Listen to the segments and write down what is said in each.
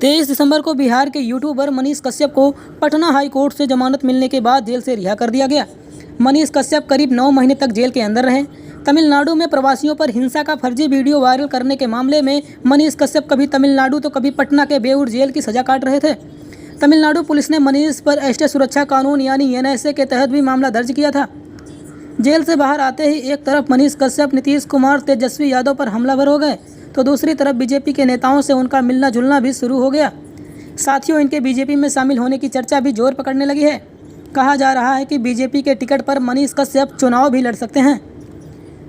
23 दिसंबर को बिहार के यूट्यूबर मनीष कश्यप को पटना हाई कोर्ट से जमानत मिलने के बाद जेल से रिहा कर दिया गया। मनीष कश्यप करीब 9 महीने तक जेल के अंदर रहे। तमिलनाडु में प्रवासियों पर हिंसा का फर्जी वीडियो वायरल करने के मामले में मनीष कश्यप कभी तमिलनाडु तो कभी पटना के बेऊर जेल की सजा काट रहे थे। तमिलनाडु पुलिस ने मनीष पर राष्ट्रीय सुरक्षा कानून यानी एनएसए के तहत भी मामला दर्ज किया था। जेल से बाहर आते ही एक तरफ मनीष कश्यप नीतीश कुमार तेजस्वी यादव पर हमलावर हो गए तो दूसरी तरफ बीजेपी के नेताओं से उनका मिलना जुलना भी शुरू हो गया। साथियों, इनके बीजेपी में शामिल होने की चर्चा भी जोर पकड़ने लगी है। कहा जा रहा है कि बीजेपी के टिकट पर मनीष कश्यप चुनाव भी लड़ सकते हैं।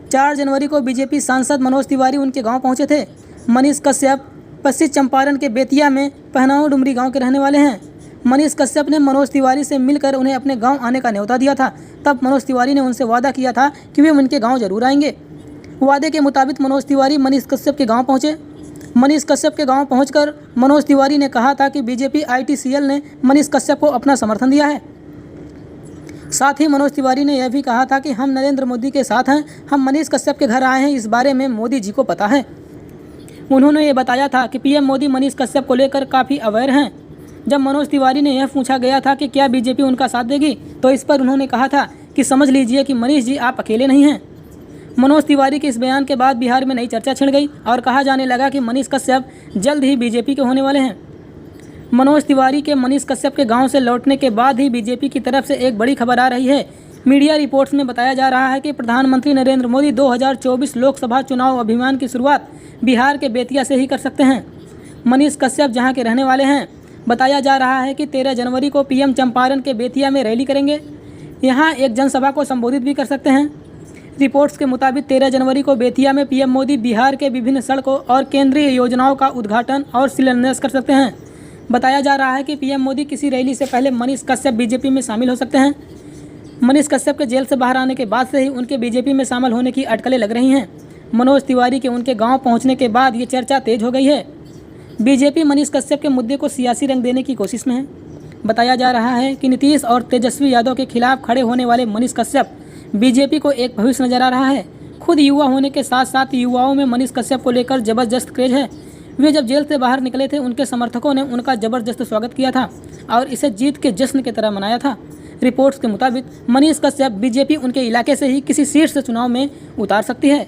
4 जनवरी को बीजेपी सांसद मनोज तिवारी उनके गांव पहुंचे थे। मनीष कश्यप पश्चिम चंपारण के बेतिया में पहनाऊ डुमरी गांव के रहने वाले हैं। मनीष कश्यप ने मनोज तिवारी से मिलकर उन्हें अपने गांव आने का न्योता दिया था। तब मनोज तिवारी ने उनसे वादा किया था कि वे उनके गांव जरूर आएंगे। वादे के मुताबिक मनोज तिवारी मनीष कश्यप के गांव पहुंचे। मनीष कश्यप के गांव पहुंचकर मनोज तिवारी ने कहा था कि बीजेपी आईटीसीएल ने मनीष कश्यप को अपना समर्थन दिया है। साथ ही मनोज तिवारी ने यह भी कहा था कि हम नरेंद्र मोदी के साथ हैं, हम मनीष कश्यप के घर आए हैं, इस बारे में मोदी जी को पता है। उन्होंने ये बताया था कि पीएम मोदी मनीष कश्यप को लेकर काफ़ी अवेयर हैं। जब मनोज तिवारी ने यह पूछा गया था कि क्या बीजेपी उनका साथ देगी, तो इस पर उन्होंने कहा था कि समझ लीजिए कि मनीष जी आप अकेले नहीं हैं। मनोज तिवारी के इस बयान के बाद बिहार में नई चर्चा छिड़ गई और कहा जाने लगा कि मनीष कश्यप जल्द ही बीजेपी के होने वाले हैं। मनोज तिवारी के मनीष कश्यप के गांव से लौटने के बाद ही बीजेपी की तरफ से एक बड़ी खबर आ रही है। मीडिया रिपोर्ट्स में बताया जा रहा है कि प्रधानमंत्री नरेंद्र मोदी 2024 लोकसभा चुनाव अभियान की शुरुआत बिहार के बेतिया से ही कर सकते हैं। मनीष कश्यप जहां के रहने वाले हैं, बताया जा रहा है कि 13 जनवरी को पीएम चंपारण के बेतिया में रैली करेंगे। यहां एक जनसभा को संबोधित भी कर सकते हैं। रिपोर्ट्स के मुताबिक 13 जनवरी को बेतिया में पीएम मोदी बिहार के विभिन्न सड़कों और केंद्रीय योजनाओं का उद्घाटन और शिलान्यास कर सकते हैं। बताया जा रहा है कि पीएम मोदी किसी रैली से पहले मनीष कश्यप बीजेपी में शामिल हो सकते हैं। मनीष कश्यप के जेल से बाहर आने के बाद से ही उनके बीजेपी में शामिल होने की अटकलें लग रही हैं। मनोज तिवारी के उनके गाँव पहुँचने के बाद ये चर्चा तेज हो गई है। बीजेपी मनीष कश्यप के मुद्दे को सियासी रंग देने की कोशिश में है। बताया जा रहा है कि नीतीश और तेजस्वी यादव के खिलाफ खड़े होने वाले मनीष कश्यप बीजेपी को एक भविष्य नजर आ रहा है। खुद युवा होने के साथ साथ युवाओं में मनीष कश्यप को लेकर जबरदस्त क्रेज है। वे जब जेल से बाहर निकले थे, उनके समर्थकों ने उनका जबरदस्त स्वागत किया था और इसे जीत के जश्न की तरह मनाया था। रिपोर्ट्स के मुताबिक मनीष कश्यप बीजेपी उनके इलाके से ही किसी सीट से चुनाव में उतार सकती है।